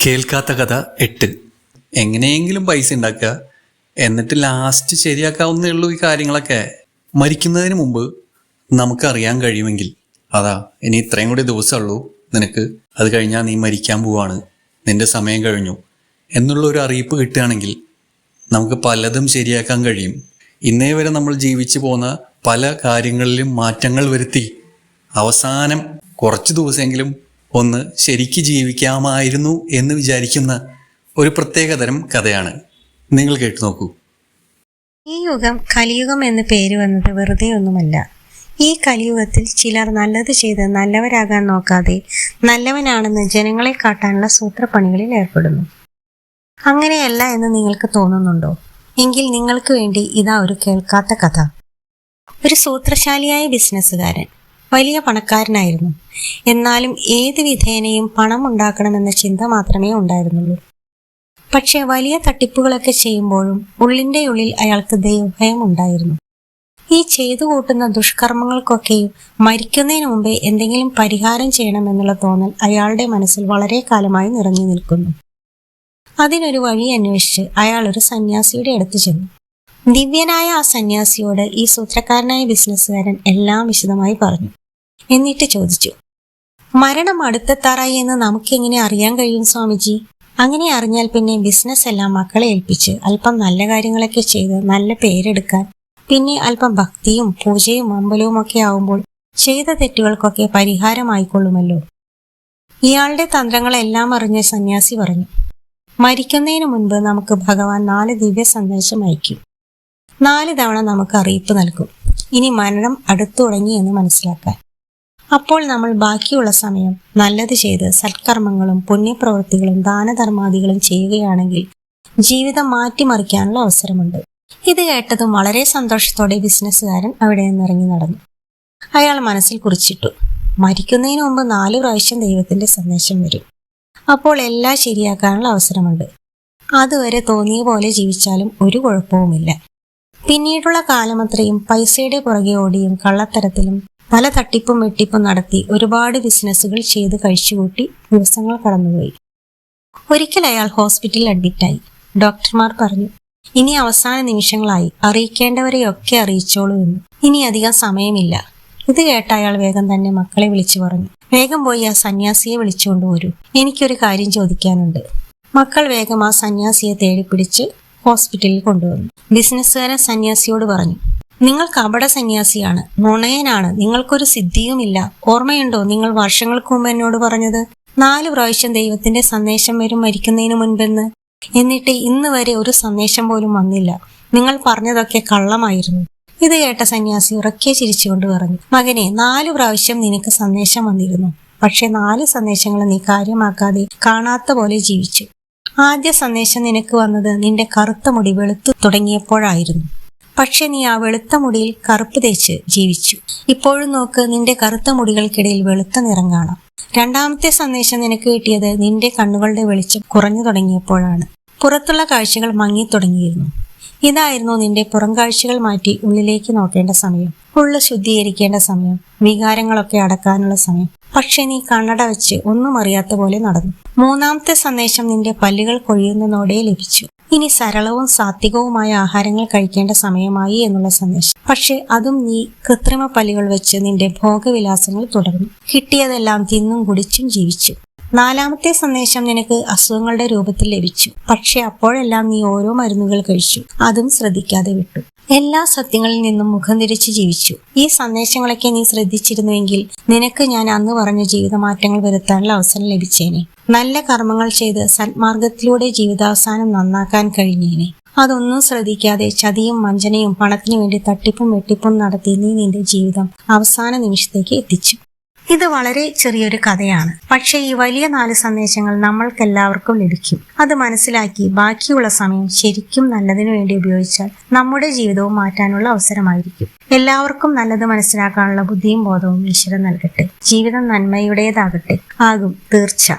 കേൾക്കാത്ത കഥ 8. എങ്ങനെയെങ്കിലും പൈസ ഉണ്ടാക്കുക, എന്നിട്ട് ലാസ്റ്റ് ശരിയാക്കാവുന്നേ ഉള്ളൂ ഈ കാര്യങ്ങളൊക്കെ. മരിക്കുന്നതിന് മുമ്പ് നമുക്കറിയാൻ കഴിയുമെങ്കിൽ അതാ ഇനി ഇത്രയും കൂടി ദിവസമുള്ളൂ നിനക്ക്, അത് കഴിഞ്ഞാൽ നീ മരിക്കാൻ പോവാണ്, നിന്റെ സമയം കഴിഞ്ഞു എന്നുള്ളൊരു അറിയിപ്പ് കിട്ടുകയാണെങ്കിൽ നമുക്ക് പലതും ശരിയാക്കാൻ കഴിയും. ഇന്നേ വരെ നമ്മൾ ജീവിച്ചു പോന്ന പല കാര്യങ്ങളിലും മാറ്റങ്ങൾ വരുത്തി അവസാനം കുറച്ച് ദിവസമെങ്കിലും ഒന്ന് ശരിക്ക് ജീവിക്കാമായിരുന്നു എന്ന് വിചാരിക്കുന്ന ഒരു പ്രത്യേകതരം കഥയാണ്. നിങ്ങൾ കേട്ടു നോക്കൂ. ഈ യുഗം കലിയുഗം എന്ന് പേര് വന്നത് വെറുതെ ഒന്നുമല്ല. ഈ കലിയുഗത്തിൽ ചിലർ നല്ലത് ചെയ്ത് നല്ലവരാകാൻ നോക്കാതെ നല്ലവനാണെന്ന് ജനങ്ങളെ കാട്ടാനുള്ള സൂത്രപ്പണികളിൽ ഏർപ്പെടുന്നു. അങ്ങനെയല്ല എന്ന് നിങ്ങൾക്ക് തോന്നുന്നുണ്ടോ? എങ്കിൽ നിങ്ങൾക്ക് വേണ്ടി ഇതാ ഒരു കേൾക്കാത്ത കഥ. ഒരു സൂത്രശാലിയായ ബിസിനസ്സുകാരൻ, വലിയ പണക്കാരനായിരുന്നു. എന്നാലും ഏത് വിധേനയും പണം ഉണ്ടാക്കണമെന്ന ചിന്ത മാത്രമേ ഉണ്ടായിരുന്നുള്ളൂ. പക്ഷെ വലിയ തട്ടിപ്പുകളൊക്കെ ചെയ്യുമ്പോഴും ഉള്ളിൻ്റെ ഉള്ളിൽ അയാൾക്ക് ദൈവഭയം ഉണ്ടായിരുന്നു. ഈ ചെയ്തു കൂട്ടുന്ന ദുഷ്കർമ്മങ്ങൾക്കൊക്കെയും മരിക്കുന്നതിന് മുമ്പേ എന്തെങ്കിലും പരിഹാരം ചെയ്യണമെന്നുള്ള തോന്നൽ അയാളുടെ മനസ്സിൽ വളരെ കാലമായി നിറഞ്ഞു നിൽക്കുന്നു. അതിനൊരു വഴി അന്വേഷിച്ച് അയാൾ ഒരു സന്യാസിയുടെ അടുത്ത് ചെന്നു. ദിവ്യനായ ആ സന്യാസിയോട് ഈ സൂത്രക്കാരനായ ബിസിനസ്സുകാരൻ എല്ലാം വിശദമായി പറഞ്ഞു. എന്നിട്ട് ചോദിച്ചു, മരണം അടുത്തെത്താറായി എന്ന് നമുക്കെങ്ങനെ അറിയാൻ കഴിയും സ്വാമിജി? അങ്ങനെ അറിഞ്ഞാൽ പിന്നെ ബിസിനസ് എല്ലാം മക്കളെ ഏൽപ്പിച്ച് അല്പം നല്ല കാര്യങ്ങളൊക്കെ ചെയ്ത് നല്ല പേരെടുക്കാൻ, പിന്നെ അല്പം ഭക്തിയും പൂജയും അമ്പലവും ഒക്കെ ആവുമ്പോൾ ചെയ്ത തെറ്റുകൾക്കൊക്കെ പരിഹാരമായിക്കൊള്ളുമല്ലോ. ഇയാളുടെ തന്ത്രങ്ങളെല്ലാം അറിഞ്ഞ സന്യാസി പറഞ്ഞു, മരിക്കുന്നതിന് മുൻപ് നമുക്ക് ഭഗവാൻ 4 ദിവ്യ സന്ദേശം അയക്കും. 4 തവണ നമുക്ക് അറിയിപ്പ് നൽകും, ഇനി മരണം അടുത്തു തുടങ്ങി എന്ന് മനസ്സിലാക്കാൻ. അപ്പോൾ നമ്മൾ ബാക്കിയുള്ള സമയം നല്ലത് ചെയ്ത് സൽക്കർമ്മങ്ങളും പുണ്യപ്രവൃത്തികളും ദാനധർമാദികളും ചെയ്യുകയാണെങ്കിൽ ജീവിതം മാറ്റിമറിക്കാനുള്ള അവസരമുണ്ട്. ഇത് കേട്ടതും വളരെ സന്തോഷത്തോടെ ബിസിനസ്സുകാരൻ അവിടെ നിന്ന് ഇറങ്ങി നടന്നു. അയാൾ മനസ്സിൽ കുറിച്ചിട്ടു, മരിക്കുന്നതിന് മുമ്പ് 4 പ്രാവശ്യം ദൈവത്തിന്റെ സന്ദേശം വരും. അപ്പോൾ എല്ലാം ശരിയാക്കാനുള്ള അവസരമുണ്ട്. അതുവരെ തോന്നിയ പോലെ ജീവിച്ചാലും ഒരു കുഴപ്പവുമില്ല. പിന്നീടുള്ള കാലമത്രയും പൈസയുടെ പുറകെ ഓടിയും കള്ളത്തരത്തിലും പല തട്ടിപ്പും വെട്ടിപ്പും നടത്തി ഒരുപാട് ബിസിനസ്സുകൾ ചെയ്ത് കഴിച്ചുകൂട്ടി ദിവസങ്ങൾ കടന്നുപോയി. ഒരിക്കൽ അയാൾ ഹോസ്പിറ്റലിൽ അഡ്മിറ്റായി. ഡോക്ടർമാർ പറഞ്ഞു, ഇനി അവസാന നിമിഷങ്ങളായി, അറിയിക്കേണ്ടവരെയൊക്കെ അറിയിച്ചോളൂ എന്ന്. ഇനി അധികം സമയമില്ല. ഇത് കേട്ട അയാൾ വേഗം തന്നെ മക്കളെ വിളിച്ചു പറഞ്ഞു, വേഗം പോയി ആ സന്യാസിയെ വിളിച്ചുകൊണ്ടുവരൂ, എനിക്കൊരു കാര്യം ചോദിക്കാനുണ്ട്. മക്കൾ വേഗം ആ സന്യാസിയെ തേടിപ്പിടിച്ച് ഹോസ്പിറ്റലിൽ കൊണ്ടുവന്നു. ബിസിനസ്സുകാരൻ സന്യാസിയോട് പറഞ്ഞു, നിങ്ങൾ കപട സന്യാസിയാണ്, നുണയനാണ്, നിങ്ങൾക്കൊരു സിദ്ധിയുമില്ല. ഓർമ്മയുണ്ടോ നിങ്ങൾ വർഷങ്ങൾക്ക് മുമ്പ് എന്നോട് പറഞ്ഞത് 4 പ്രാവശ്യം ദൈവത്തിന്റെ സന്ദേശം വരും മരിക്കുന്നതിന് മുൻപെന്ന്? എന്നിട്ട് ഇന്ന് വരെ ഒരു സന്ദേശം പോലും വന്നില്ല. നിങ്ങൾ പറഞ്ഞതൊക്കെ കള്ളമായിരുന്നു. ഇത് കേട്ട സന്യാസി ഉറക്കെ ചിരിച്ചുകൊണ്ട് പറഞ്ഞു, മകനെ, 4 പ്രാവശ്യം നിനക്ക് സന്ദേശം വന്നിരുന്നു. പക്ഷെ 4 സന്ദേശങ്ങൾ നീ കാര്യമാക്കാതെ കാണാത്ത പോലെ ജീവിച്ചു. ആദ്യ സന്ദേശം നിനക്ക് വന്നത് നിന്റെ കറുത്ത മുടി വെളുത്തു തുടങ്ങിയപ്പോഴായിരുന്നു. പക്ഷെ നീ ആ വെളുത്ത മുടിയിൽ കറുപ്പ് തേച്ച് ജീവിച്ചു. ഇപ്പോഴും നോക്ക്, നിന്റെ കറുത്ത മുടികൾക്കിടയിൽ വെളുത്ത നിറം കാണാം. രണ്ടാമത്തെ സന്ദേശം നിനക്ക് കിട്ടിയത് നിന്റെ കണ്ണുകളുടെ വെളിച്ചം കുറഞ്ഞു തുടങ്ങിയപ്പോഴാണ്. പുറത്തുള്ള കാഴ്ചകൾ മങ്ങി തുടങ്ങിയിരുന്നു. ഇതായിരുന്നു നിന്റെ പുറം കാഴ്ചകൾ മാറ്റി ഉള്ളിലേക്ക് നോക്കേണ്ട സമയം, ഉള്ളു ശുദ്ധീകരിക്കേണ്ട സമയം, വികാരങ്ങളൊക്കെ അടക്കാനുള്ള സമയം. പക്ഷെ നീ കണ്ണട വെച്ച് ഒന്നും അറിയാത്ത പോലെ നടന്നു. മൂന്നാമത്തെ സന്ദേശം നിന്റെ പല്ലുകൾ കൊഴിയുന്നതോടെ ലഭിച്ചു. ഇനി സരളവും സാത്വികവുമായ ആഹാരങ്ങൾ കഴിക്കേണ്ട സമയമായി എന്നുള്ള സന്ദേശം. പക്ഷെ അതും നീ കൃത്രിമ പല്ലുകൾ വെച്ച് നിന്റെ ഭോഗവിലാസങ്ങൾ തുടർന്നു. കിട്ടിയതെല്ലാം തിന്നും കുടിച്ചും ജീവിച്ചു. 4ാമത്തെ സന്ദേശം നിനക്ക് അസുഖങ്ങളുടെ രൂപത്തിൽ ലഭിച്ചു. പക്ഷെ അപ്പോഴെല്ലാം നീ ഓരോ മരുന്നുകൾ കഴിച്ചു, അതും ശ്രദ്ധിക്കാതെ വിട്ടു. എല്ലാ സത്യങ്ങളിൽ നിന്നും മുഖം തിരിച്ച് ജീവിച്ചു. ഈ സന്ദേശങ്ങളൊക്കെ നീ ശ്രദ്ധിച്ചിരുന്നുവെങ്കിൽ നിനക്ക് ഞാൻ അന്ന് പറഞ്ഞ ജീവിതമാറ്റങ്ങൾ വരുത്താനുള്ള അവസരം ലഭിച്ചേനെ. നല്ല കർമ്മങ്ങൾ ചെയ്ത് സന്മാർഗത്തിലൂടെ ജീവിതാവസാനം നന്നാക്കാൻ കഴിഞ്ഞേനെ. അതൊന്നും ശ്രദ്ധിക്കാതെ ചതിയും വഞ്ചനയും പണത്തിനു വേണ്ടി തട്ടിപ്പും വെട്ടിപ്പും നടത്തി നീ നിന്റെ ജീവിതം അവസാന നിമിഷത്തേക്ക് എത്തിച്ചു. ഇത് വളരെ ചെറിയൊരു കഥയാണ്. പക്ഷെ ഈ വലിയ 4 സന്ദേശങ്ങൾ നമ്മൾക്കെല്ലാവർക്കും ലഭിക്കും. അത് മനസ്സിലാക്കി ബാക്കിയുള്ള സമയം ശരിക്കും നല്ലതിനു വേണ്ടി ഉപയോഗിച്ചാൽ നമ്മുടെ ജീവിതവും മാറ്റാനുള്ള അവസരമായിരിക്കും. എല്ലാവർക്കും നല്ലത് മനസ്സിലാക്കാനുള്ള ബുദ്ധിയും ബോധവും ഈശ്വരൻ നൽകട്ടെ. ജീവിതം നന്മയുടേതാകട്ടെ. ആകും, തീർച്ച.